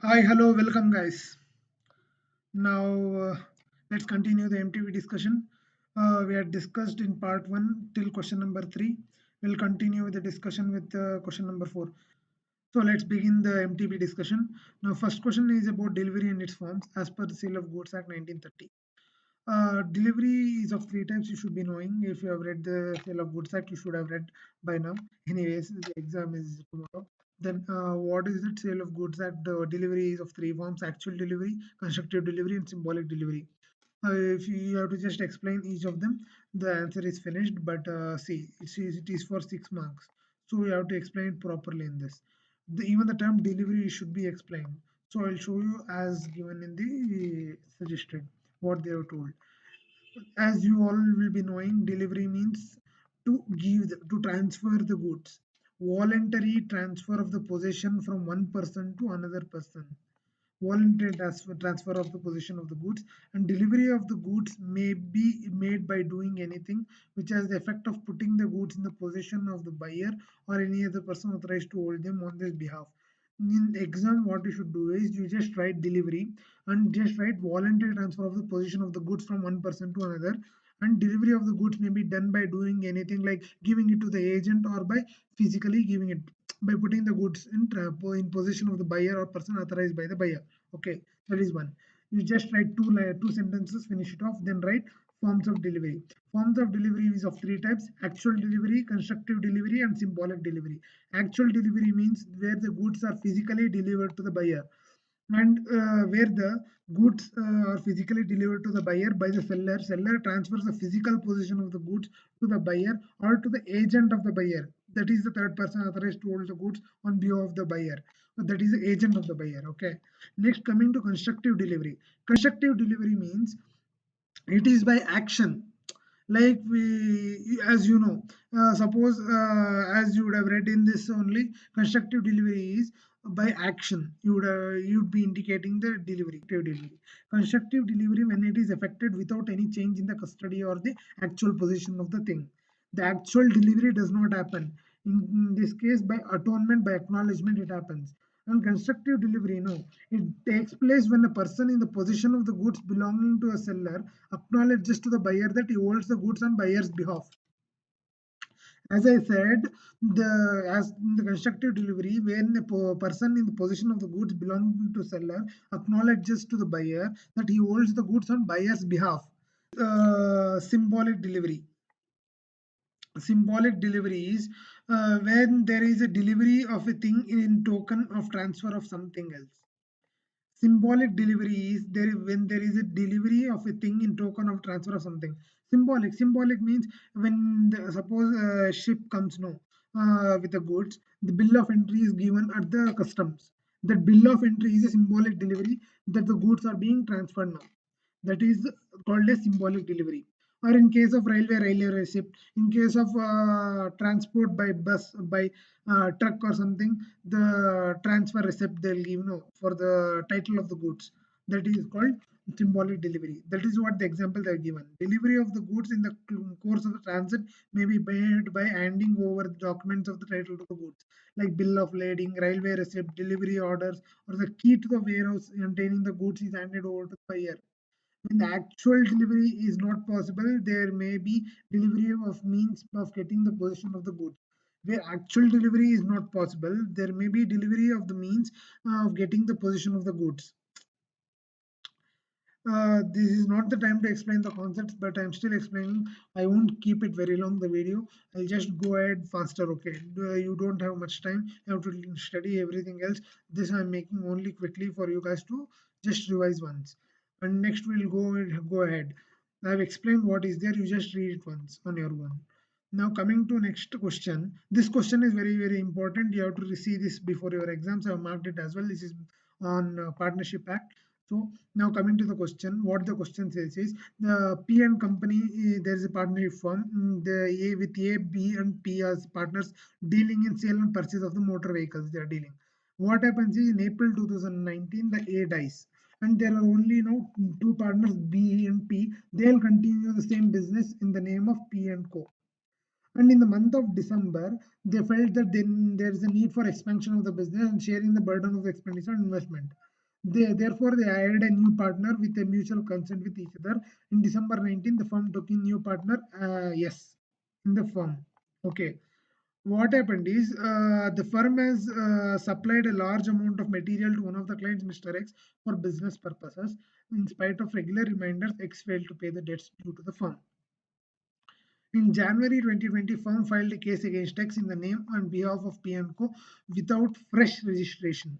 Hi, hello, welcome, guys. Now, let's continue the MTP discussion. We had discussed in part one till question number three. We'll continue with the discussion with question number four. So, let's begin the MTP discussion. Now, first question is about delivery and its forms as per the Sale of Goods Act 1930. Delivery is of three types, you should be knowing. If you have read the Sale of Goods Act, you should have read by now. Anyways, the exam is tomorrow. Then, what is it? Sale of Goods Act delivery is of three forms: actual delivery, constructive delivery, and symbolic delivery. If you have to just explain each of them, the answer is finished. But see, it is for 6 marks, so you have to explain it properly in this. Even the term delivery should be explained. So I'll show you as given in the suggested what they have told. As you all will be knowing, delivery means to transfer the goods. Voluntary transfer of the possession from one person to another person. Voluntary transfer of the possession of the goods, and delivery of the goods may be made by doing anything which has the effect of putting the goods in the possession of the buyer or any other person authorized to hold them on their behalf. In exam, what you should do is you just write delivery and just write voluntary transfer of the possession of the goods from one person to another. And delivery of the goods may be done by doing anything like giving it to the agent or by physically giving it, by putting the goods in possession of the buyer or person authorized by the buyer. Okay, that is one. You just write two sentences, finish it off, then write forms of delivery. Forms of delivery is of three types: actual delivery, constructive delivery, and symbolic delivery. Actual delivery means where the goods are physically delivered to the buyer, and where the goods are physically delivered to the buyer by the seller. Seller transfers the physical possession of the goods to the buyer or to the agent of the buyer. That is the third person authorized to hold the goods on behalf of the buyer. So that is the agent of the buyer. Okay. Next, coming to constructive delivery. Constructive delivery means it is by action, like we, as you know, suppose as you would have read in this only, constructive delivery is by action. You'd be indicating the delivery. Constructive delivery when it is effected without any change in the custody or the actual position of the thing. The actual delivery does not happen. In this case, by atonement, by acknowledgement, it happens. And constructive delivery, no, it takes place when a person in the possession of the goods belonging to a seller acknowledges to the buyer that he holds the goods on buyer's behalf. As I said, as in the constructive delivery, when a person in the possession of the goods belonging to seller acknowledges to the buyer that he holds the goods on buyer's behalf. Symbolic delivery. Symbolic delivery is when there is a delivery of a thing in token of transfer of something else. Symbolic delivery is there when there is a delivery of a thing in token of transfer of something. Symbolic means when suppose a ship comes no with the goods, the bill of entry is given at the customs. That bill of entry is a symbolic delivery that the goods are being transferred now. That is called a symbolic delivery. Or in case of railway receipt. In case of transport by bus, by truck or something, the transfer receipt they'll give for the title of the goods. That is called symbolic delivery. That is what the example they are given. Delivery of the goods in the course of the transit may be made by handing over the documents of the title to the goods, like bill of lading, railway receipt, delivery orders, or the key to the warehouse containing the goods is handed over to the buyer. When the actual delivery is not possible, there may be delivery of means of getting the possession of the goods. Where actual delivery is not possible, there may be delivery of the means of getting the possession of the goods. This is not the time to explain the concepts, but I'm still explaining. I won't keep it very long, the video. I'll just go ahead faster, okay? You don't have much time. You have to study everything else. This I'm making only quickly for you guys to just revise once. And next we'll go ahead. I've explained what is there. You just read it once on your own. Now coming to next question. This question is very, very important. You have to receive this before your exams. I've marked it as well. This is on Partnership Act. So now coming to the question, what the question says is the P and company, there is a partnership firm, the A with A, B and P as partners dealing in sale and purchase of the motor vehicles they are dealing. What happens is in April 2019, the A dies and there are only now two partners B and P. They'll continue the same business in the name of P and Co. And in the month of December, they felt that then there is a need for expansion of the business and sharing the burden of the expenditure and investment. Therefore, they hired a new partner with a mutual consent with each other. In December 19, the firm took in new partner, yes, in the firm. Okay. What happened is the firm has supplied a large amount of material to one of the clients, Mr. X, for business purposes. In spite of regular reminders, X failed to pay the debts due to the firm. In January 2020, firm filed a case against X in the name and behalf of P&Co without fresh registration.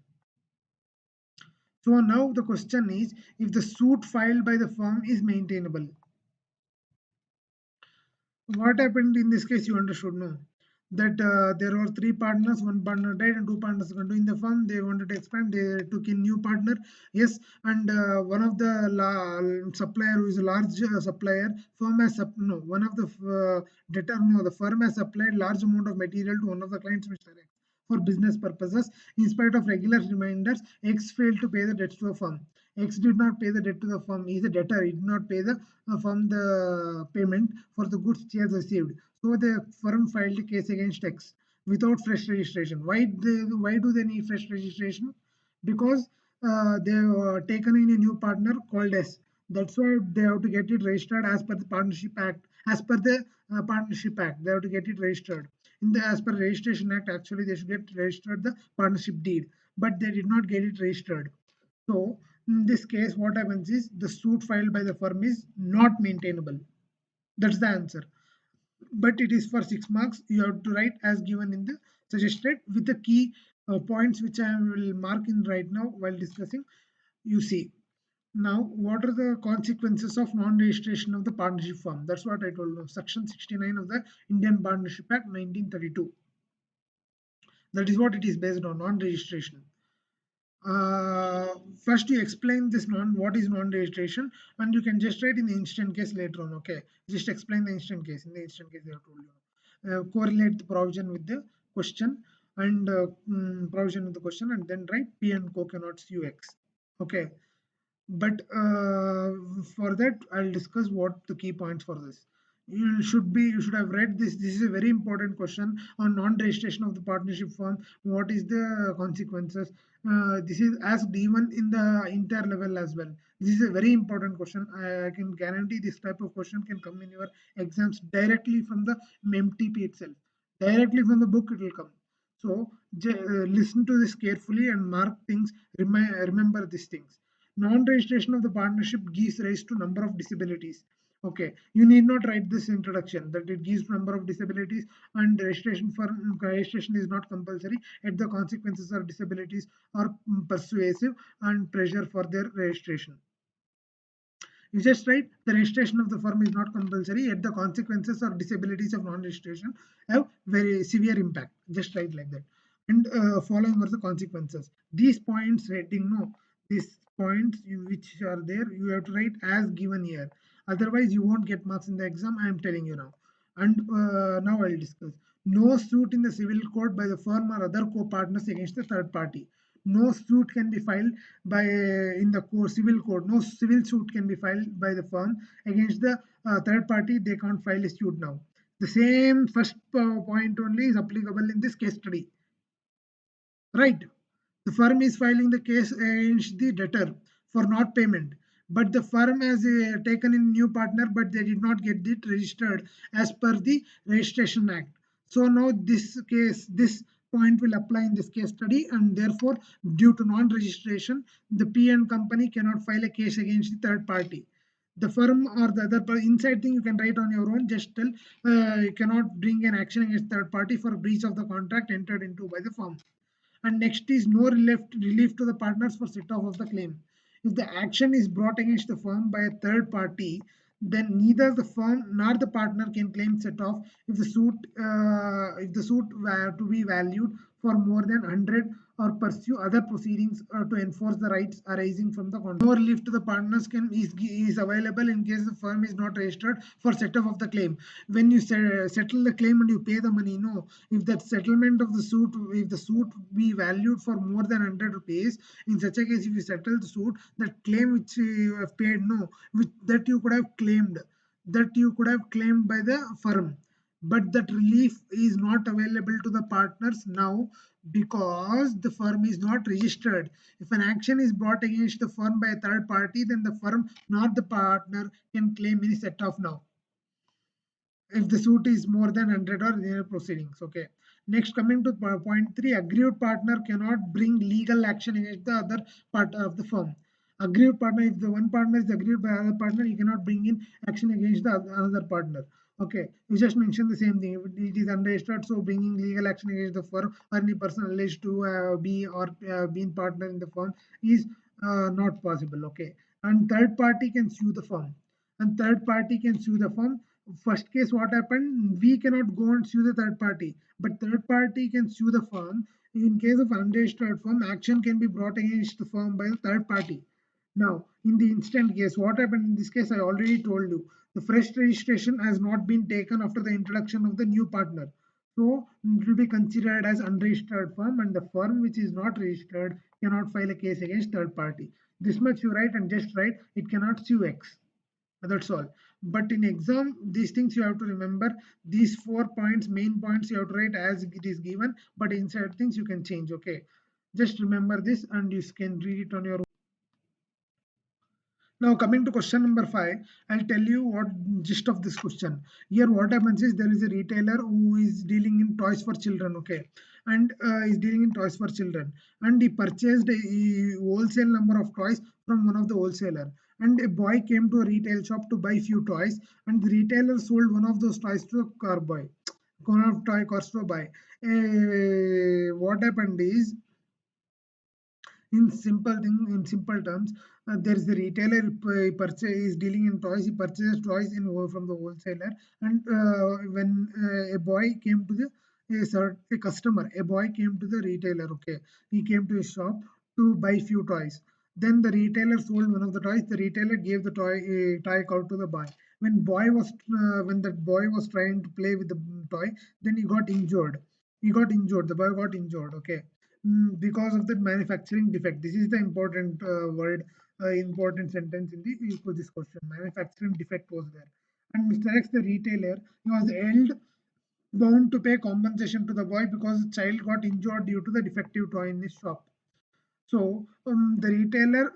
So now the question is if the suit filed by the firm is maintainable. What happened in this case, you understood, no? That there were three partners, one partner died and two partners continued in the firm. They wanted to expand, they took in new partner, yes, and one of the supplier who is a large supplier, firm has no, one of the debtor, no, the firm has supplied large amount of material to one of the clients, Mr. X, for business purposes. In spite of regular reminders, X failed to pay the debts to the firm. X did not pay the debt to the firm. He is a debtor. He did not pay the firm the payment for the goods he has received. So the firm filed a case against X without fresh registration. Why do they need fresh registration? Because they have taken in a new partner called S. That's why they have to get it registered as per the Partnership Act. As per the Partnership Act, they have to get it registered. In the as per Registration Act, actually they should get registered the partnership deed, but they did not get it registered. So in this case, what happens is the suit filed by the firm is not maintainable. That's the answer. But it is for 6 marks. You have to write as given in the suggested with the key points which I will mark in right now while discussing. You see. Now, what are the consequences of non-registration of the partnership firm? That's what I told you. Section 69 of the Indian Partnership Act 1932. That is what it is based on, non-registration. First you explain this what is non-registration, and you can just write in the instant case later on. Okay, just explain the instant case. In the instant case, they have told you correlate the provision with the question and provision with the question, and then write P and co cannot sue X. Okay, but for that I'll discuss what the key points for this. You should have read this. This is a very important question on non-registration of the partnership firm. What is the consequences? This is asked even in the inter level as well. This is a very important question. I can guarantee this type of question can come in your exams directly from the MTP itself. Directly from the book it will come. So listen to this carefully and mark things. Remember these things. Non-registration of the partnership gives rise to number of disabilities. Okay, you need not write this introduction that it gives number of disabilities, and registration is not compulsory, yet the consequences of disabilities are persuasive and pressure for their registration. You just write the registration of the firm is not compulsory, yet the consequences or disabilities of non-registration have very severe impact. Just write like that. And following are the consequences. These points writing, no, these points which are there, you have to write as given here. Otherwise, you won't get marks in the exam. I am telling you now. And now I'll discuss. No suit in the civil court by the firm or other co-partners against the third party. No suit can be filed by in the civil court. No civil suit can be filed by the firm against the third party. They can't file a suit now. The same first point only is applicable in this case study, right? The firm is filing the case against the debtor for not payment, but the firm has taken in new partner, but they did not get it registered as per the Registration Act. So now this point will apply in this case study, and therefore, due to non-registration, the PN company cannot file a case against the third party. The firm or the other inside thing you can write on your own. Just tell you cannot bring an action against third party for breach of the contract entered into by the firm. And next is no relief to the partners for set off of the claim. If the action is brought against the firm by a third party, then neither the firm nor the partner can claim set off if the suit were to be valued for more than 100 or pursue other proceedings to enforce the rights arising from the contract. No relief to the partners is available in case the firm is not registered for set off of the claim. When you settle the claim and you pay the money, no, if that settlement of the suit, if the suit be valued for more than 100 rupees, in such a case, if you settle the suit, that claim which you have paid, no, that you could have claimed by the firm, but that relief is not available to the partners now Because the firm is not registered. If an action is brought against the firm by a third party, then the firm, not the partner, can claim any set off now if the suit is more than 100 or their proceedings. Okay. Next, coming to point 3, aggrieved partner cannot bring legal action against the other part of the firm. Aggrieved partner, if the one partner is aggrieved by other partner, he cannot bring in action against the other partner. Okay, you just mentioned the same thing. If it is unregistered, so bringing legal action against the firm or any person alleged to be or being partner in the firm is not possible. Okay, and third party can sue the firm. And third party can sue the firm. First case, what happened? We cannot go and sue the third party, but third party can sue the firm. In case of unregistered firm, action can be brought against the firm by the third party. Now, in the instant case, what happened in this case? I already told you. The fresh registration has not been taken after the introduction of the new partner. So it will be considered as unregistered firm, and the firm which is not registered cannot file a case against third party. This much you write and just write. It cannot sue X. That's all. But in exam, these things you have to remember. These 4 points, main points, you have to write as it is given, but inside things you can change. Okay, just remember this and you can read it on your own. Now coming to question number 5, I'll tell you what gist of this question. Here what happens is there is a retailer who is dealing in toys for children, okay, and is dealing in toys for children, and he purchased a wholesale number of toys from one of the wholesaler. And a boy came to a retail shop to buy few toys, and the retailer sold one of those toys to a car boy. One of toy cars to buy. What happened is, in simple terms, there is the retailer purchase is dealing in toys. He purchases toys in from the wholesaler, and when a boy came to the a customer, a boy came to the retailer. Okay, he came to his shop to buy few toys. Then the retailer sold one of the toys. The retailer gave the toy out to the boy. When that boy was trying to play with the toy, then he got injured. He got injured. The boy got injured. Okay, because of the manufacturing defect. This is the important word, important sentence in this question. Manufacturing defect was there. And Mr. X, the retailer, he was held bound to pay compensation to the boy because the child got injured due to the defective toy in his shop. So the retailer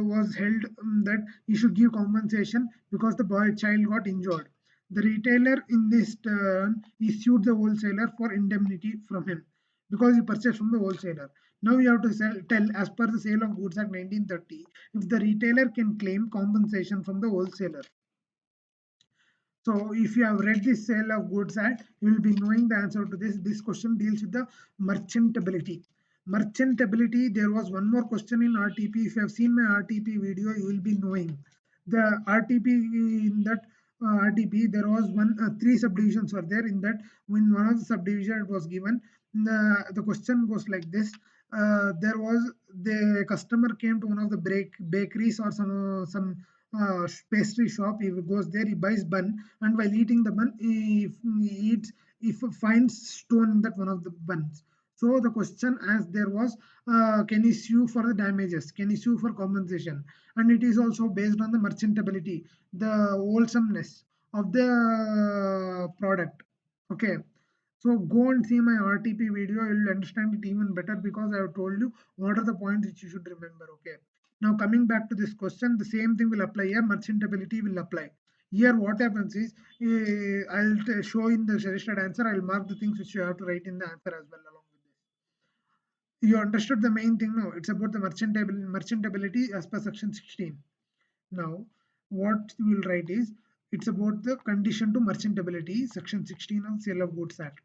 was held that he should give compensation because the boy child got injured. The retailer in this turn he sued the wholesaler for indemnity from him because he purchased from the wholesaler. Now you have to tell as per the Sale of Goods Act 1930 if the retailer can claim compensation from the wholesaler. So if you have read this Sale of Goods Act, you will be knowing the answer to this. This question deals with the merchantability. Merchantability, there was one more question in RTP. If you have seen my RTP video, you will be knowing. The RTP, in that RTP, there was three subdivisions were there. In that, when one of the subdivision was given, the question goes like this. There was the customer came to one of the bakeries or some pastry shop. He goes there, he buys bun, and while eating the bun, he eats, he finds stone in that one of the buns. So the question as there was, can he sue for the damages? Can he sue for compensation? And it is also based on the merchantability, the wholesomeness of the product. Okay. So go and see my RTP video. You'll understand it even better because I have told you what are the points which you should remember. Okay. Now coming back to this question, the same thing will apply here. Merchantability will apply. Here what happens is, I'll show in the suggested answer. I'll mark the things which you have to write in the answer as well along with this. You understood the main thing now. It's about the merchantability as per section 16. Now what you will write is, it's about the condition to merchantability, section 16 of Sale of Goods Act.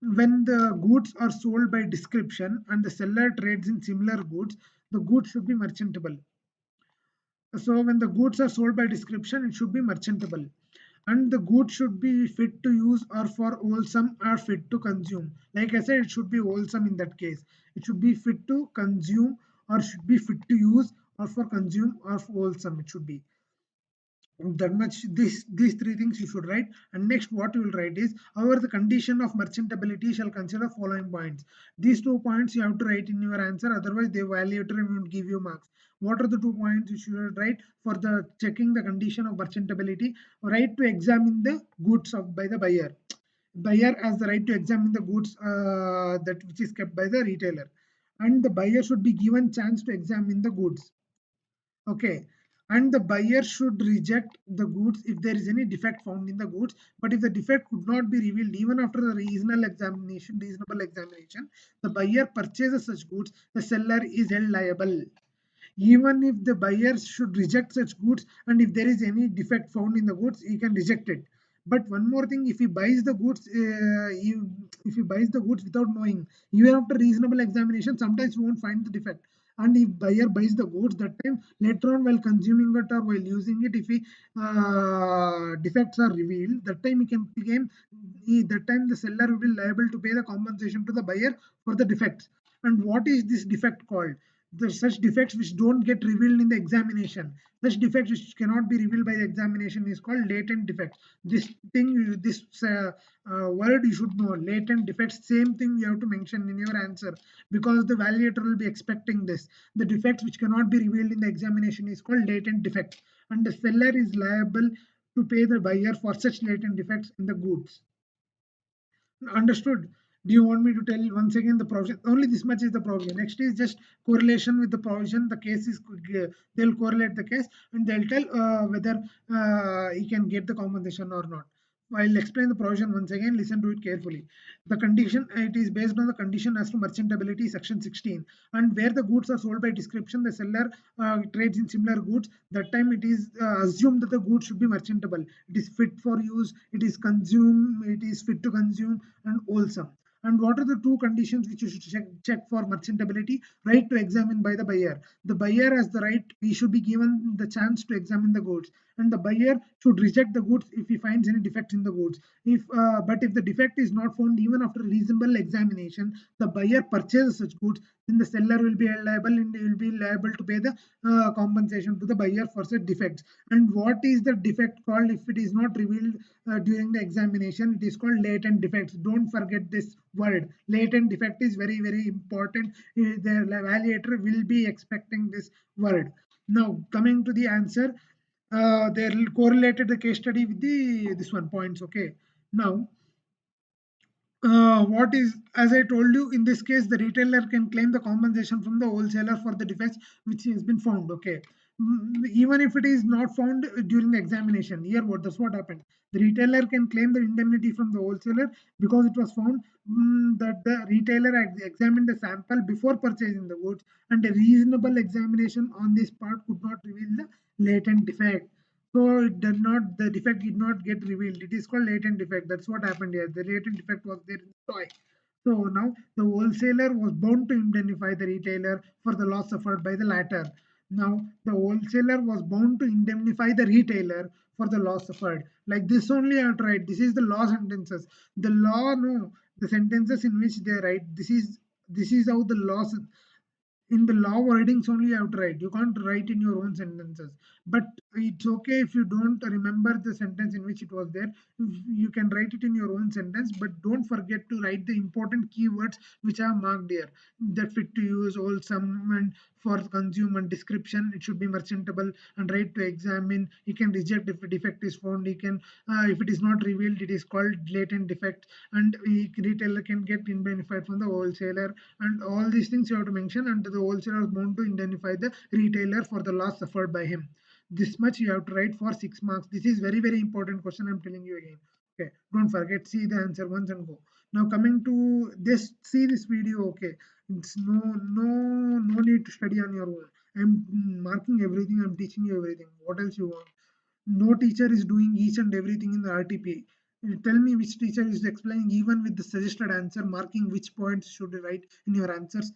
When the goods are sold by description and the seller trades in similar goods, the goods should be merchantable. So when the goods are sold by description, it should be merchantable. And the goods should be fit to use or for wholesome or fit to consume. Like I said, it should be wholesome in that case. It should be fit to consume or should be fit to use or for consume or for wholesome. It should be that much. These three things you should write. And next what you will write is, however, the condition of merchantability shall consider following points. These 2 points you have to write in your answer, otherwise the evaluator will give you marks. What are the 2 points you should write for the checking the condition of merchantability? Write to examine the goods of by the buyer. Buyer has the right to examine the goods that which is kept by the retailer, and the buyer should be given chance to examine the goods. Okay. And the buyer should reject the goods if there is any defect found in the goods. But if the defect could not be revealed even after the reasonable examination, the buyer purchases such goods, the seller is held liable. Even if the buyers should reject such goods, and if there is any defect found in the goods, he can reject it. But one more thing, if he buys the goods, if he buys the goods without knowing, even after reasonable examination, sometimes you won't find the defect. And if buyer buys the goods, that time later on while consuming it or while using it, if he defects are revealed, that time he can claim. That time the seller will be liable to pay the compensation to the buyer for the defects. And what is this defect called? There's such defects which don't get revealed in the examination. Such defects which cannot be revealed by the examination is called latent defects. This thing, this word you should know, latent defects. Same thing you have to mention in your answer, because the validator will be expecting this. The defects which cannot be revealed in the examination is called latent defects, and the seller is liable to pay the buyer for such latent defects in the goods. Understood? Do you want me to tell once again the provision? Only this much is the provision. Next is just correlation with the provision. The case is they'll correlate the case and they'll tell whether he can get the compensation or not. I'll explain the provision once again. Listen to it carefully. The condition, it is based on the condition as to merchantability, section 16, and where the goods are sold by description, the seller trades in similar goods. That time it is assumed that the goods should be merchantable. It is fit for use. It is consume. It is fit to consume and wholesome. And what are the two conditions which you should check for merchantability? Right to examine by the buyer. The buyer has the right, he should be given the chance to examine the goods. And the buyer should reject the goods if he finds any defect in the goods. But if the defect is not found even after reasonable examination, the buyer purchases such goods, then the seller will be liable and will be liable to pay the compensation to the buyer for such defects. And what is the defect called if it is not revealed during the examination? It is called latent defects. Don't forget this word. Latent defect is very, very important. The evaluator will be expecting this word. Now, coming to the answer, they correlated the case study with the this one points. Okay. Now, what is, as I told you, in this case, the retailer can claim the compensation from the wholesaler for the defects which has been found. Okay. Even if it is not found during the examination, here that's what happened. The retailer can claim the indemnity from the wholesaler because it was found that the retailer examined the sample before purchasing the goods, and a reasonable examination on this part could not reveal the latent defect. So it did not, the defect did not get revealed. It is called latent defect. That's what happened here. The latent defect was there in the toy. So now the wholesaler was bound to indemnify the retailer for the loss suffered by the latter. Now the wholesaler was bound to indemnify the retailer for the loss suffered. Like this only I have tried. This is the law sentences. The law, no, the sentences in which they write. This is how the law, in the law wordings only you have to write. You can't write in your own sentences. But it's okay if you don't remember the sentence in which it was there. You can write it in your own sentence, but don't forget to write the important keywords which are marked here. That fit to use, wholesome, and for consume and description. It should be merchantable and right to examine. He can reject if a defect is found. He can, if it is not revealed, it is called latent defect. And retailer can get indemnified from the wholesaler, and all these things you have to mention, and the wholesaler is bound to indemnify the retailer for the loss suffered by him. This much you have to write for 6 marks. This is very, very important question. I'm telling you again. Okay, don't forget, see the answer once and go. Now coming to this, see this video. Okay, it's no need to study on your own. I'm marking everything. I'm teaching you everything. What else you want? No teacher is doing each and everything in the RTP. Tell me which teacher is explaining even with the suggested answer, marking which points should you write in your answers.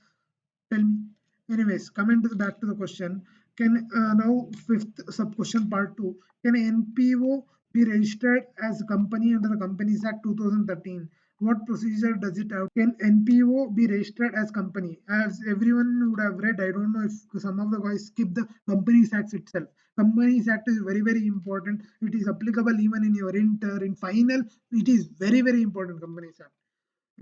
Tell me. Anyways, coming to back to the question. Can now fifth sub question part 2. Can NPO be registered as a company under the Companies Act 2013? What procedure does it have? Can NPO be registered as company? As everyone would have read, I don't know if some of the guys skip the Companies Act itself. Companies Act is very, very important. It is applicable even in your inter, in final. It is very, very important, Companies Act.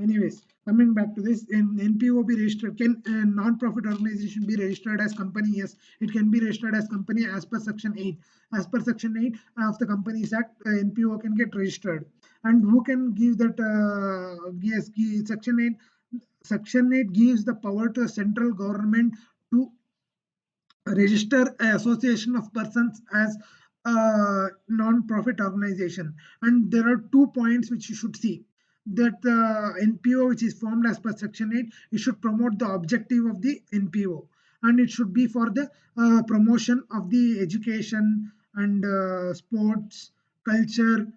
Anyways, coming back to this, in NPO be registered. Can a non-profit organization be registered as company? Yes, it can be registered as company as per section 8. As per section 8 of the Companies Act, NPO can get registered. And who can give that? Yes, Section 8 gives the power to the central government to register an association of persons as a non-profit organization. And there are 2 points which you should see, that the NPO which is formed as per section 8, it should promote the objective of the NPO, and it should be for the promotion of the education and sports, culture,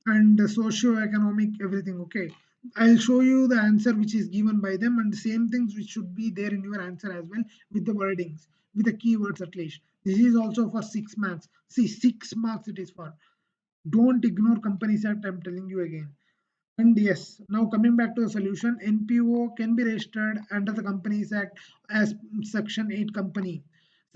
and socio-economic everything. Okay, I'll show you the answer which is given by them, and the same things which should be there in your answer as well, with the wordings, with the keywords at least. This is also for 6 marks. See, 6 marks it is for. Don't ignore Companies Act, I'm telling you again. And yes, now coming back to the solution, NPO can be registered under the Companies Act as Section 8 company.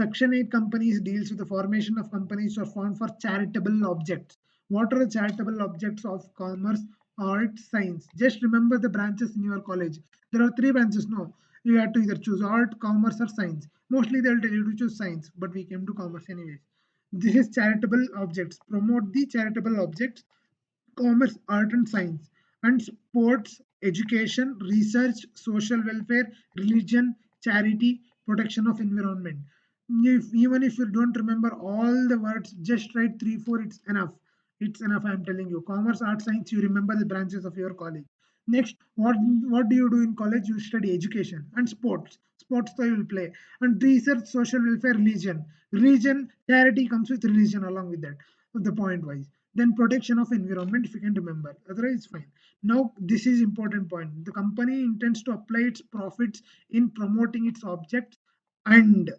Section 8 companies deals with the formation of companies or formed for charitable objects. What are the charitable objects of commerce, art, science? Just remember the branches in your college. There are 3 branches, no? You have to either choose art, commerce, or science. Mostly they'll tell you to choose science, but we came to commerce anyways. This is charitable objects. Promote the charitable objects: commerce, art and science, and sports, education, research, social welfare, religion, charity, protection of environment. Even if you don't remember all the words, just write 3, 4, it's enough. It's enough, I'm telling you. Commerce, art, science, you remember the branches of your college. Next, what do you do in college? You study education and sports. Sports so you will play. And research, social welfare, religion. Religion, charity comes with religion along with that, the point wise. Then protection of environment, if you can remember, otherwise fine. Now this is important point: the company intends to apply its profits in promoting its objects and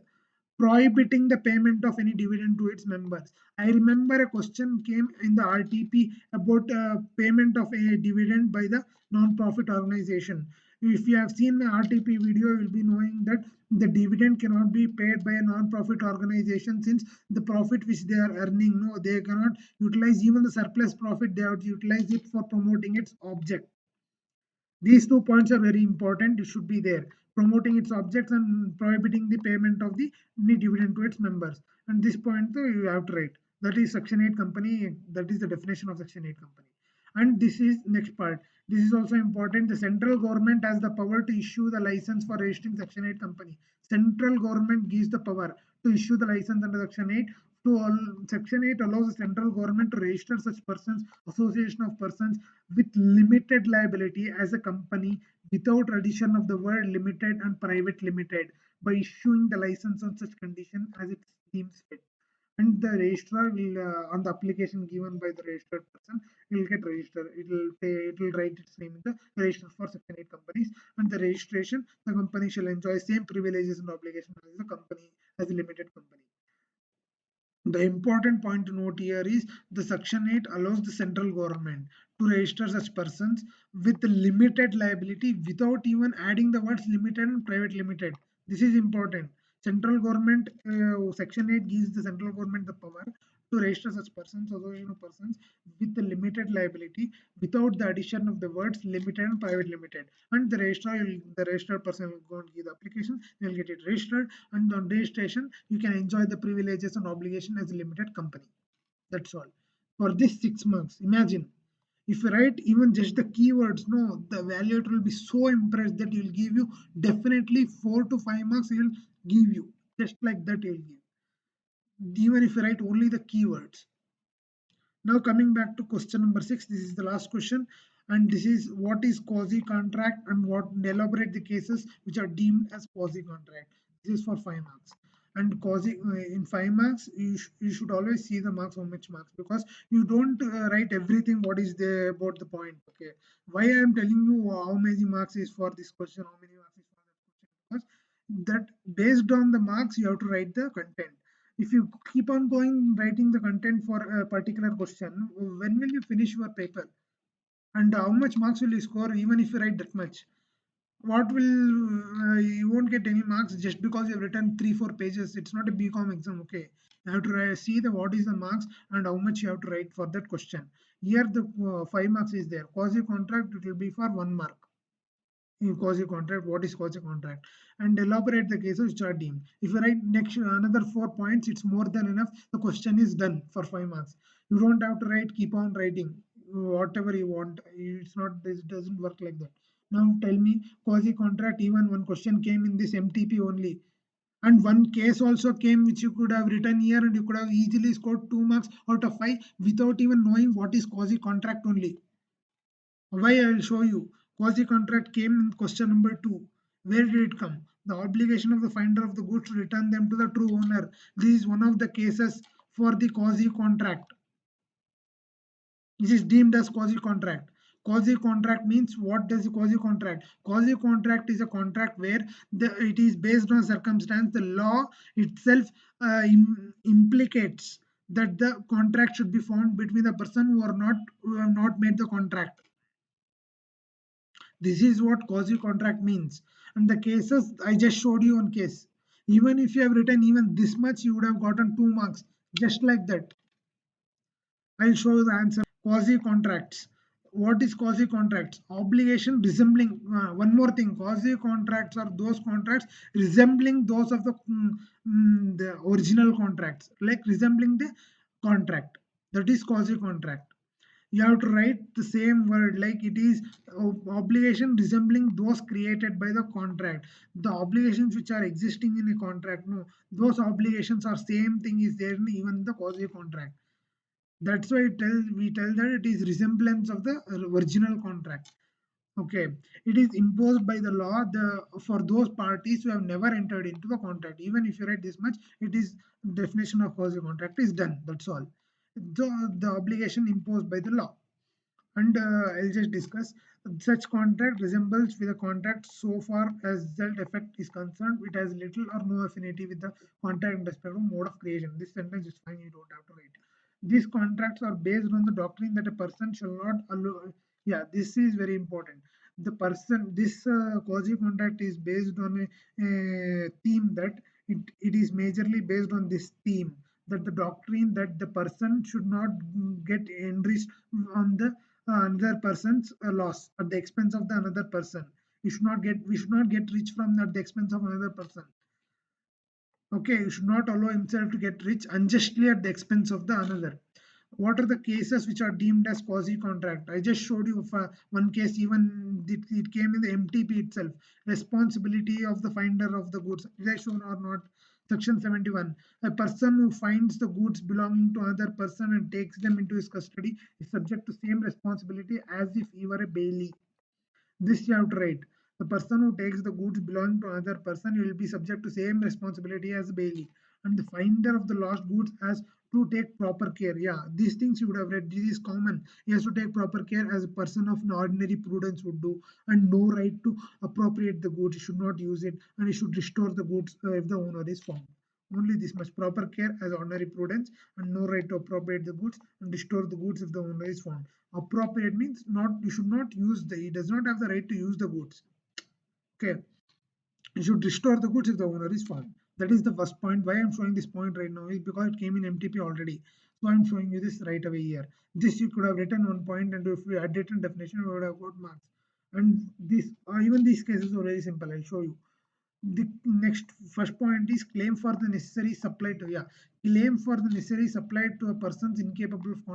prohibiting the payment of any dividend to its members. I remember a question came in the RTP about payment of a dividend by the non-profit organization. If you have seen my RTP video, you will be knowing that the dividend cannot be paid by a non-profit organization, since the profit which they are earning, no, they cannot utilize even the surplus profit. They have to utilize it for promoting its object. These 2 points are very important. It should be there. Promoting its objects and prohibiting the payment of the any dividend to its members. And this point you have to write. That is Section 8 company. That is the definition of Section 8 company. And this is next part. This is also important. The central government has the power to issue the license for registering Section 8 company. Central government gives the power to issue the license under Section 8. Section 8 allows the central government to register such persons, association of persons with limited liability as a company without addition of the word limited and private limited, by issuing the license on such condition as it deems fit. And the registrar will, on the application given by the registered person, will get registered. It will write its name in the register for Section 8 companies. And the registration, the company shall enjoy same privileges and obligations as the company, as a limited company. The important point to note here is the Section 8 allows the central government to register such persons with limited liability without even adding the words limited and private limited. This is important. Central government, Section 8 gives the central government the power to register such persons, association of persons with the limited liability without the addition of the words limited and private limited. And the registered person will go and give the application, they will get it registered, and on registration you can enjoy the privileges and obligation as a limited company. That's all. For this 6 months, imagine if you write even just the keywords, no, the evaluator will be so impressed that he'll give you definitely 4 to 5 marks. He'll give you just like that. He'll give even if you write only the keywords. Now coming back to question number 6, this is the last question, and this is what is quasi contract and what elaborate the cases which are deemed as quasi contract. This is for 5 marks. And quasi in 5 marks, you should always see the marks, how much marks, because you don't write everything what is there about the point. Okay, why I am telling you how many marks is for this question, how many marks is for that question, because that based on the marks you have to write the content. If you keep on going writing the content for a particular question, when will you finish your paper? And how much marks will you score even if you write that much? What will you won't get any marks just because you've written 3 4 pages. It's not a BCom exam. Okay, you have to see the what is the marks and how much you have to write for that question. Here the 5 marks is there. Quasi contract, it will be for 1 mark. In quasi contract, what is quasi contract, and elaborate the cases which are deemed. If you write next another 4 points, it's more than enough. The question is done for 5 marks. You don't have to write, keep on writing. whatever you want. It's not, this doesn't work like that. Now tell me, quasi contract, even one question came in this MTP only, and one case also came which you could have written here, and you could have easily scored 2 marks out of 5 without even knowing what is quasi contract only. Why? I will show you. Quasi contract came in question number 2. Where did it come? The obligation of the finder of the goods to return them to the true owner. This is one of the cases for the quasi contract. This is deemed as quasi contract. Quasi contract means, what does quasi contract? Quasi contract is a contract where it is based on circumstance. The law itself implicates that the contract should be found between the person who have not made the contract. This is what quasi contract means. And the cases I just showed you on case. Even if you have written even this much, you would have gotten 2 marks just like that. I'll show you the answer. Quasi contracts. What is quasi contracts? Obligation resembling. One more thing. Quasi contracts are those contracts resembling those of the original contracts, like resembling the contract. That is quasi contract. You have to write the same word, like it is obligation resembling those created by the contract. The obligations which are existing in a contract, no, those obligations are same thing is there in even the quasi contract. That's why we tell that it is resemblance of the original contract. Okay, it is imposed by the law for those parties who have never entered into the contract. Even if you write this much, it is definition of quasi contract is done. That's all. The obligation imposed by the law. And I'll just discuss. Such contract resembles with a contract so far as that effect is concerned. It has little or no affinity with the contract in respect of mode of creation. This sentence is fine, you don't have to write. These contracts are based on the doctrine that a person shall not allow. Yeah, this is very important. The person, this quasi contract is based on a theme that it is majorly based on this theme, that the doctrine that the person should not get enriched on the another person's loss at the expense of the another person. We should not get rich from at the expense of another person. Okay, you should not allow himself to get rich unjustly at the expense of the another. What are the cases which are deemed as quasi contract? I just showed you one case, even it came in the MTP itself. Responsibility of the finder of the goods. Is that shown or not? Section 71. A person who finds the goods belonging to another person and takes them into his custody is subject to same responsibility as if he were a bailee. This you have to write. The person who takes the goods belonging to another person will be subject to same responsibility as bailee. And the finder of the lost goods has to take proper care. Yeah, these things you would have read. This is common. He has to take proper care as a person of ordinary prudence would do, and no right to appropriate the goods. He should not use it, and he should restore the goods if the owner is found. Only this much proper care as ordinary prudence, and no right to appropriate the goods and restore the goods if the owner is found. Appropriate means not, you should not use the, he does not have the right to use the goods. Okay, you should restore the goods if the owner is found. That is the first point. Why I'm showing this point right now is because it came in MTP already. So I'm showing you this right away here. This you could have written one point, and if we had written definition, we would have got marks. And this even these cases are very simple. I'll show you. The next first point is claim for the necessary supply to, yeah, claim for the necessary supply to a person's incapable of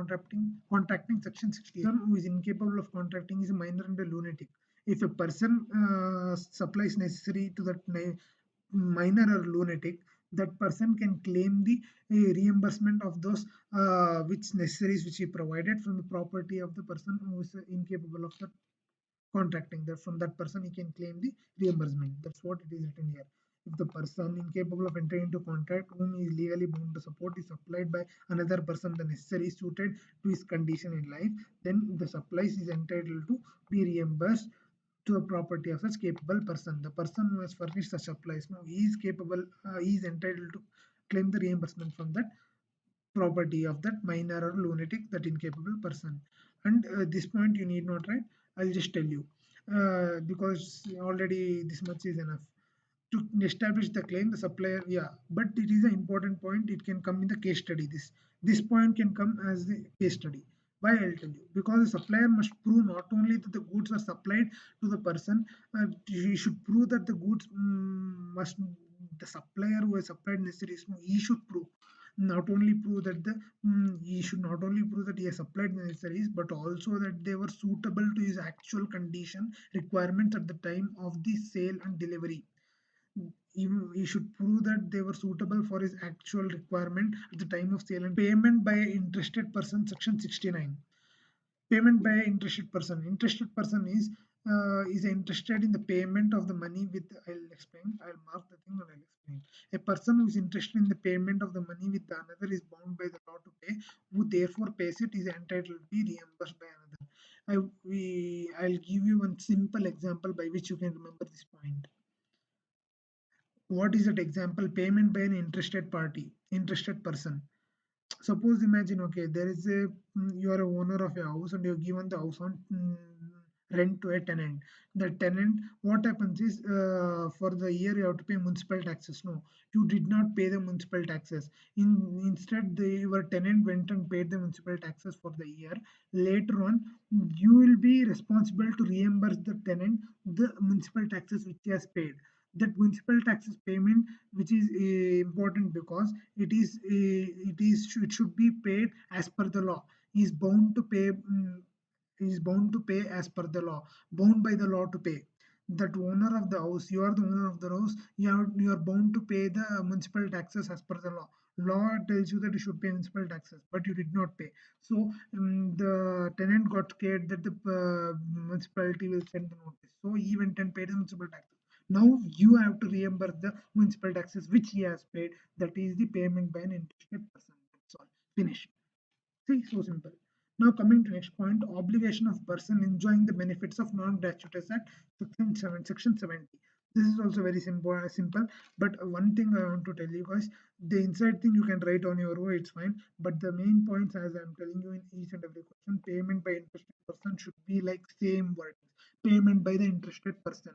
contracting section 60. Someone who is incapable of contracting is a minor and a lunatic. If a person supplies necessary to that minor or lunatic, that person can claim the reimbursement of those which necessaries which he provided from the property of the person who is incapable of the contracting. That from that person he can claim the reimbursement. That's what it is written here. If the person incapable of entering into contract whom he is legally bound to support is supplied by another person the necessary suited to his condition in life, then the supplies is entitled to be reimbursed to a property of such capable person. The person who has furnished such supplies, now he is capable, he is entitled to claim the reimbursement from that property of that minor or lunatic, that incapable person. And this point you need not write, I'll just tell you because already this much is enough to establish the claim. The supplier, yeah, but it is an important point. It can come in the case study. This point can come as the case study. Why? I'll tell you. Because the supplier must prove not only that the goods are supplied to the person, he should prove that the goods must, the supplier who has supplied necessaries, he should prove not only prove that he should not only prove that he has supplied the necessaries, but also that they were suitable to his actual condition requirements at the time of the sale and delivery. He should prove that they were suitable for his actual requirement at the time of sale and payment by interested person, section 69. Payment by interested person. Interested person is interested in the payment of the money with, I'll explain, I'll mark the thing and I'll explain. A person who is interested in the payment of the money with the another is bound by the law to pay, who therefore pays it is entitled to be reimbursed by another. I'll give you one simple example by which you can remember this point. What is that example? Payment by an interested party, interested person. Suppose, imagine, okay, there is a you are a owner of a house and you've given the house on rent to a tenant. The tenant, what happens is, for the year you have to pay municipal taxes. No, you did not pay the municipal taxes. Instead, your tenant went and paid the municipal taxes for the year. Later on, you will be responsible to reimburse the tenant the municipal taxes which he has paid. That municipal taxes payment, which is important because it should be paid as per the law. He is bound to pay. Is bound to pay as per the law, bound by the law to pay. That owner of the house, you are the owner of the house, you are bound to pay the municipal taxes as per the law. Law tells you that you should pay municipal taxes, but you did not pay. So the tenant got scared that the municipality will send the notice, so he went and paid the municipal taxes. Now you have to reimburse the municipal taxes which he has paid. That is the payment by an interested person. That's all. Finish. See, so simple. Now coming to next point, obligation of person enjoying the benefits of non-gratuitous act, section 70. This is also very simple. But one thing I want to tell you guys, the inside thing you can write on your own, it's fine. But the main points, as I'm telling you in each and every question, payment by interested person should be like same word. Payment by the interested person.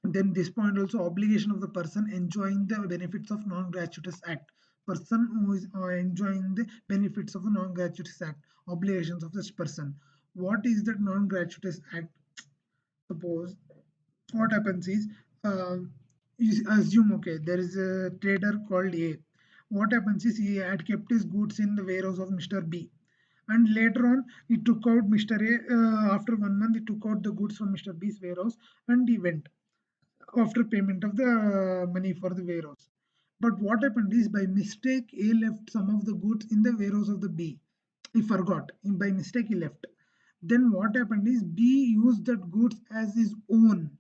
Then this point also, obligation of the person enjoying the benefits of non-gratuitous act. Person who is enjoying the benefits of a non-gratuitous act. Obligations of this person. What is that non-gratuitous act? Suppose what happens is assume, okay, there is a trader called A. What happens is he had kept his goods in the warehouse of Mr. B, and later on he took out Mr. A. After 1 month, he took out the goods from Mr. B's warehouse and he went after payment of the money for the warehouse. But what happened is, by mistake, A left some of the goods in the warehouse of the B. He forgot. By mistake, he left. Then what happened is, B used that goods as his own.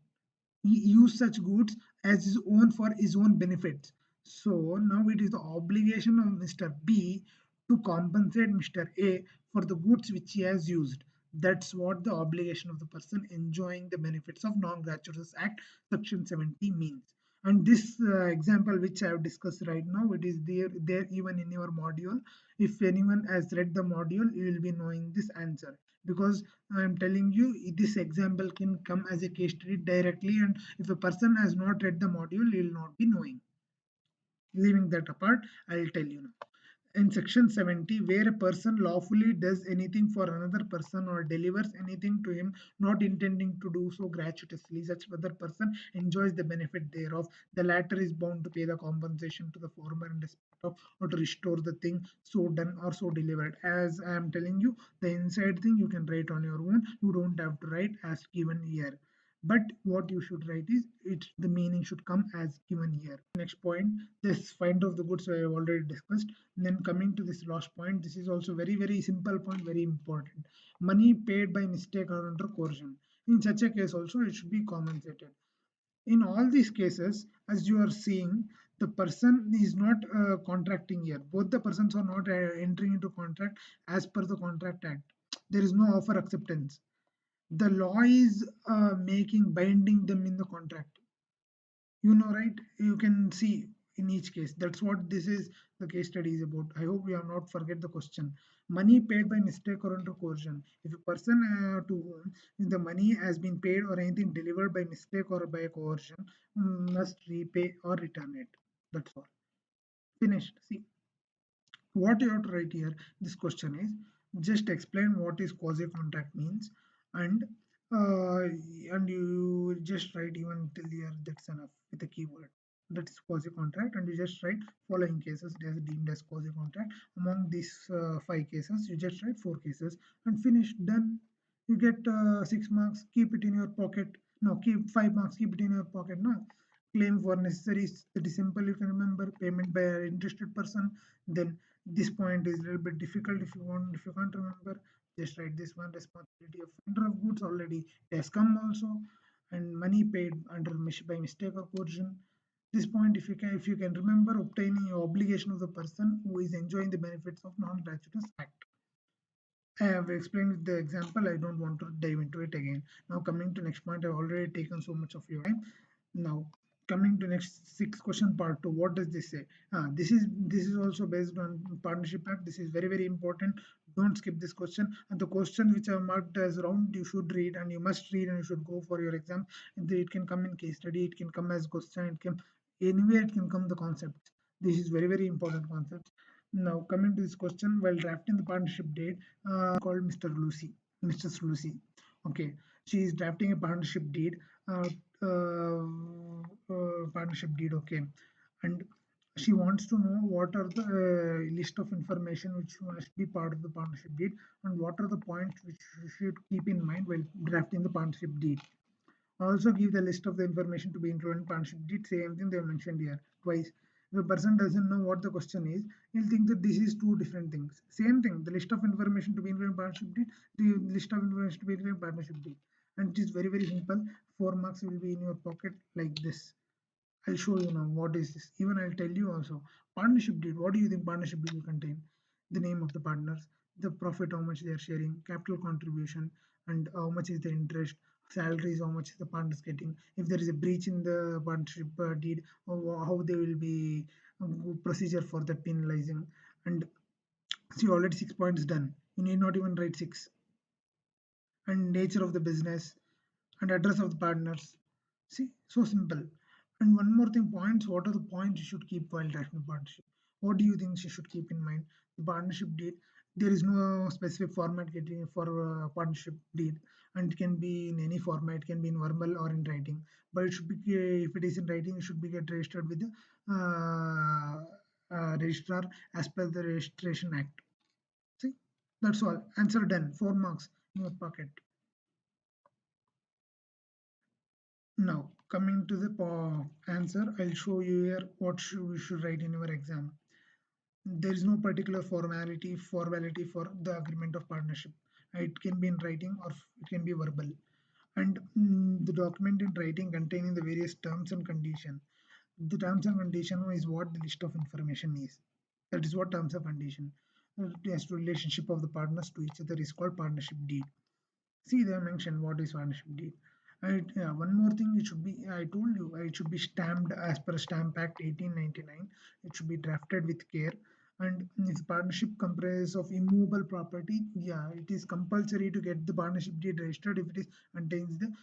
He used such goods as his own for his own benefits. So now it is the obligation of Mr. B to compensate Mr. A for the goods which he has used. That's what the obligation of the person enjoying the benefits of Non-Gratuitous Act, Section 70 means. And this example which I have discussed right now, it is there even in your module. If anyone has read the module, you will be knowing this answer, because I am telling you this example can come as a case study directly, and if a person has not read the module, he will not be knowing. Leaving that apart, I will tell you now. In section 70, where a person lawfully does anything for another person or delivers anything to him, not intending to do so gratuitously, such other person enjoys the benefit thereof. The latter is bound to pay the compensation to the former in respect of, or to restore the thing so done or so delivered. As I am telling you, the inside thing you can write on your own. You don't have to write as given here. But what you should write is, the meaning should come as given here. Next point, this find of the goods I have already discussed. And then coming to this last point, this is also very simple point, very important. Money paid by mistake or under coercion. In such a case also, it should be compensated. In all these cases, as you are seeing, the person is not contracting here. Both the persons are not entering into contract as per the Contract Act. There is no offer acceptance. The law is making binding them in the contract. Right? You can see in each case. That's what this is, the case study is about. I hope we have not forget the question. Money paid by mistake or under coercion. If a person to whom the money has been paid or anything delivered by mistake or by coercion, must repay or return it. That's all. Finished. See, what you have to write here, this question is, just explain what is quasi contract means, and uh, and you just write even till here. That's enough with a keyword. that is quasi contract, and you just write following cases as deemed as quasi contract. Among these 5 cases, you just write 4 cases and finish. Done. You get 6 marks. Keep it in your pocket. No, keep 5 marks. Keep it in your pocket. No. Claim for necessaries. That is simple. You can remember payment by an interested person. Then this point is a little bit difficult if you want. If you can't remember, just write this one. Responsibility of vendor of goods already. It has come also, and money paid under by mistake or coercion. This point, if you can remember, obtaining your obligation of the person who is enjoying the benefits of non-gratuitous act. I have explained with the example. I don't want to dive into it again. Now coming to next point, I've already taken so much of your time. Now coming to next six question part two. What does this say? This is also based on partnership act. This is very important. Don't skip this question. And the questions which are marked as round, you should read and you must read and you should go for your exam. It can come in case study. It can come as question. It can anywhere. It can come the concept. This is very important concept. Now coming to this question, while drafting the partnership deed, called Mr. Lucy. Okay, she is drafting a partnership deed. Uh, Partnership deed. Okay, and she wants to know what are the list of information which must be part of the partnership deed, and what are the points which you should keep in mind while drafting the partnership deed. Also give the list of the information to be included in partnership deed. Same thing they have mentioned here twice. If a person doesn't know what the question is, he'll think that this is two different things. Same thing, the list of information to be included in partnership deed, the list of information to be included in partnership deed. And it is very simple. 4 marks will be in your pocket like this. I'll show you now what is this. Even I'll tell you also. Partnership deed. What do you think partnership deed will contain? The name of the partners, the profit, how much they are sharing, capital contribution, and how much is the interest, salaries, how much is the partners getting. If there is a breach in the partnership deed, how they will be procedure for that penalizing. And see, already 6 points done. You need not even write six. And nature of the business and address of the partners. See, so simple. And one more thing, points. What are the points you should keep while drafting the partnership? What do you think you should keep in mind? The partnership deed. There is no specific format getting for partnership deed, and it can be in any format. It can be in verbal or in writing. But it should be, if it is in writing, it should be get registered with the registrar as per the Registration Act. See, that's all. Answer done. 4 marks in your pocket. Now, coming to the answer, I'll show you here what we should write in our exam. There is no particular formality for the agreement of partnership. It can be in writing or it can be verbal. And the document in writing containing the various terms and condition. The terms and condition is what the list of information is. That is what terms and condition. As to relationship of the partners to each other is called partnership deed. See, they mentioned what is partnership deed. And one more thing, it should be, I told you, it should be stamped as per Stamp Act 1899. It should be drafted with care. And if partnership comprises of immovable property, yeah, it is compulsory to get the partnership deed registered if it is contains the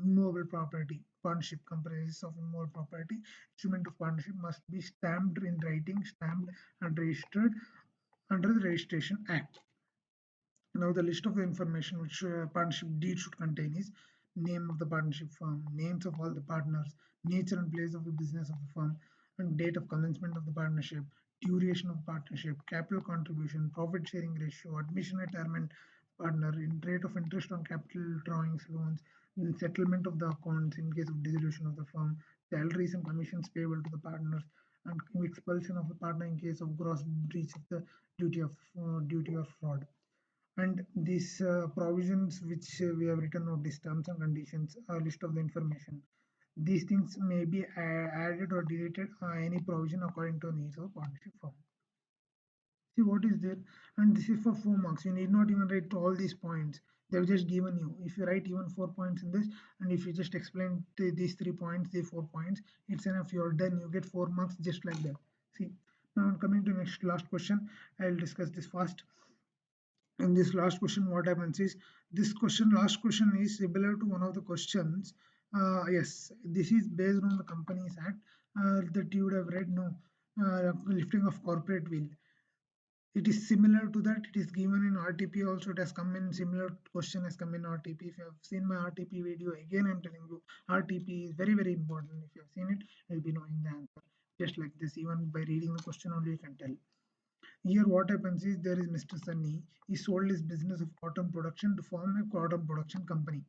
immovable property. Partnership comprises of immovable property. Instrument of partnership must be stamped in writing, stamped and registered under the Registration Act. Now the list of the information which partnership deed should contain is name of the partnership firm, names of all the partners, nature and place of the business of the firm, and date of commencement of the partnership, duration of partnership, capital contribution, profit sharing ratio, admission retirement partner, rate of interest on capital drawings, loans, settlement of the accounts in case of dissolution of the firm, salaries and commissions payable to the partners, and expulsion of the partner in case of gross breach of the duty or fraud. And these provisions which we have written out, these terms and conditions, a list of the information, these things may be added or deleted any provision according to the needs of partnership firm. See what is there, and this is for 4 marks. You need not even write all these points. They've just given you. If you write even 4 points in this, and if you just explain these 3 points, these 4 points, it's enough. You're done. You get 4 marks just like that. See, now coming to next last question, I'll discuss this fast. In this last question, what happens is this question, last question is similar to one of the questions. Yes, this is based on the Companies Act that you would have read. No, lifting of corporate will. It is similar to that. It is given in RTP also. It has come in similar question has come in RTP. If you have seen my RTP video, again I'm telling you, RTP is very very important. If you have seen it, you'll be knowing the answer. Just like this, even by reading the question only you can tell. Here what happens is there is Mr. Sunny. He sold his business of cotton production to form a cotton production company.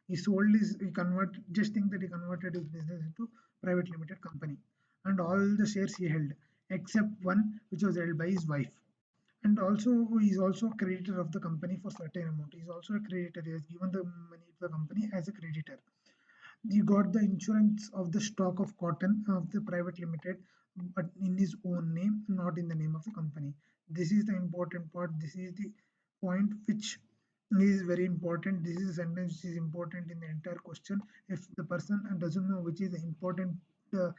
He convert just think that he converted his business into private limited company, and all the shares he held except one which was held by his wife. And also he is also a creditor of the company for certain amount. He is also a creditor. He has given the money to the company as a creditor. He got the insurance of the stock of cotton of the private limited, but in his own name, not in the name of the company. This is the important part. This is the point which is very important. This is a sentence which is important in the entire question. If the person doesn't know which is the important uh,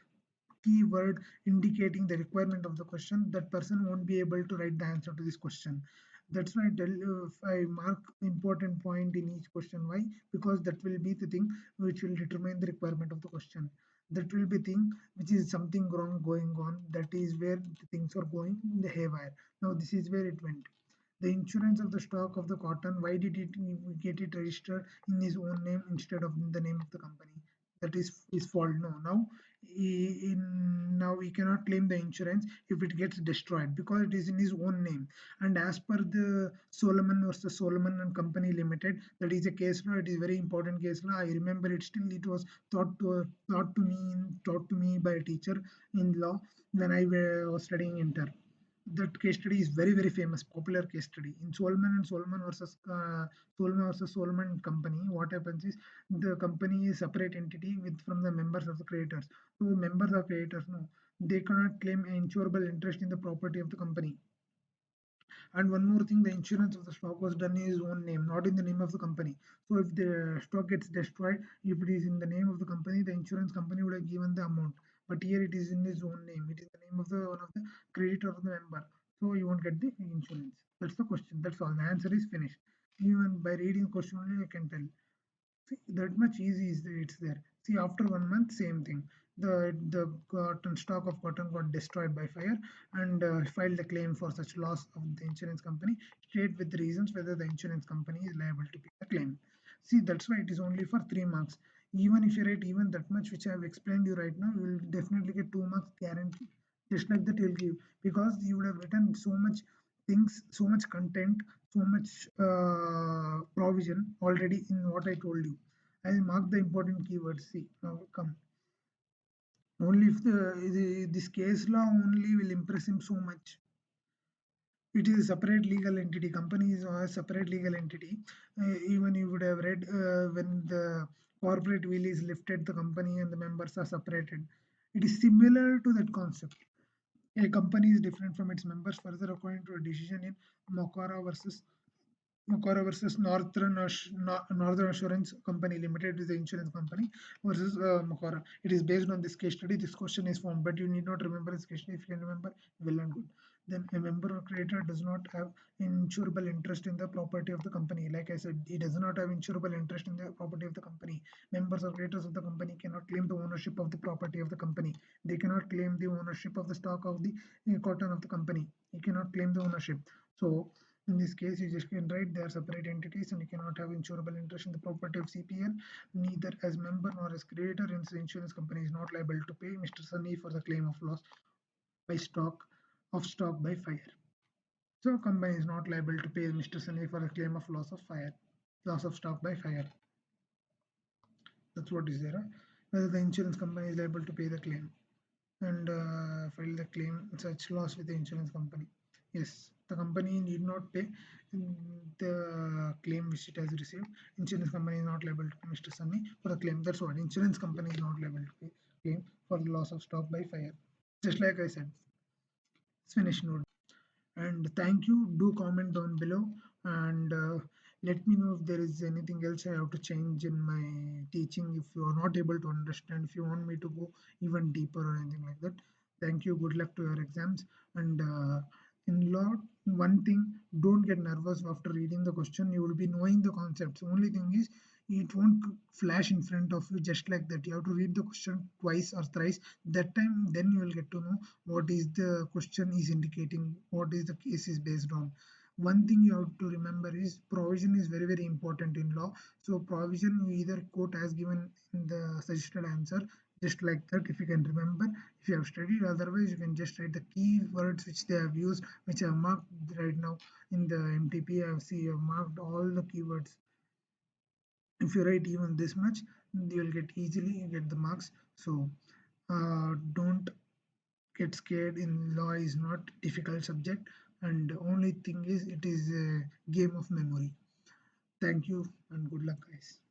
keyword indicating the requirement of the question, that person won't be able to write the answer to this question. That's why I tell you, if I mark important point in each question. Why? Because that will be the thing which will determine the requirement of the question. That will be thing which is something wrong going on. That is where the things are going in the haywire. Now this is where it went. The insurance of the stock of the cotton, why did it get it registered in his own name instead of in the name of the company? That is his fault. No, now he cannot claim the insurance if it gets destroyed because it is in his own name. And as per the Solomon versus Solomon and Company Limited, that is a case law. It is very important case law. I remember it still. It was taught to me by a teacher in law when I was studying inter. That case study is very very famous, popular case study in Solomon and Solomon versus Solomon company. What happens is the company is separate entity with from the members of the creators. So members of creators, no, they cannot claim an insurable interest in the property of the company. And one more thing, the insurance of the stock was done in his own name, not in the name of the company. So if the stock gets destroyed, if it is in the name of the company, the insurance company would have given the amount. But here it is in his own name. It is the name of the one of the creditor of the member. So you won't get the insurance. That's the question. That's all. The answer is finished. Even by reading the question only, you can tell. See, that much easy is there, it's there. See, after 1 month, same thing. The cotton stock of cotton got destroyed by fire, and filed a claim for such loss of the insurance company. State with the reasons whether the insurance company is liable to pay the claim. See, that's why it is only for 3 marks. Even if you write even that much which I have explained you right now, you will definitely get 2 marks guaranteed. Just like that, you'll give because you would have written so much things, so much content, so much provision already in what I told you. I'll mark the important keywords. See, now come. Only if this case law only will impress him so much. It is a separate legal entity. Company is a separate legal entity. Even you would have read when the corporate will is lifted, the company and the members are separated. It is similar to that concept. A company is different from its members further according to a decision in Mokora versus Northern Assurance Company Limited is the insurance company versus Mokora. It is based on this case study. This question is formed, but you need not remember this case study. If you can remember, well and good. Then a member or creator does not have insurable interest in the property of the company. Like I said, he does not have insurable interest in the property of the company. Members or creators of the company cannot claim the ownership of the property of the company. They cannot claim the ownership of the stock of the cotton of the company. He cannot claim the ownership. So in this case, you just can write they are separate entities and you cannot have insurable interest in the property of CPL, neither as member nor as creditor, and the insurance company is not liable to pay Mr. Sunny for the claim of loss by stock by fire. So company is not liable to pay Mr. Sunny for a claim of loss of stock by fire. That's what is there. Huh? Whether the insurance company is liable to pay the claim and file the claim such loss with the insurance company. Yes, the company need not pay the claim which it has received. Insurance company is not liable to pay Mr. Sunny for the claim. That's what insurance company is not liable to pay claim for the loss of stock by fire. Just like I said, it's finished note. And thank you. Do comment down below and let me know if there is anything else I have to change in my teaching. If you are not able to understand, if you want me to go even deeper or anything like that. Thank you. Good luck to your exams. And in law, one thing, don't get nervous after reading the question. You will be knowing the concepts. Only thing is it won't flash in front of you just like that. You have to read the question twice or thrice. That time, then you will get to know what is the question is indicating, what is the case is based on. One thing you have to remember is provision is very, very important in law. So provision you either quote as given in the suggested answer, just like that, if you can remember, if you have studied. Otherwise, you can just write the key words which they have used, which I have marked right now in the MTP. I have see you have marked all the keywords. If you write even this much, you will get easily get the marks. So don't get scared. In law is not difficult subject, and only thing is it is a game of memory. Thank you and good luck, guys.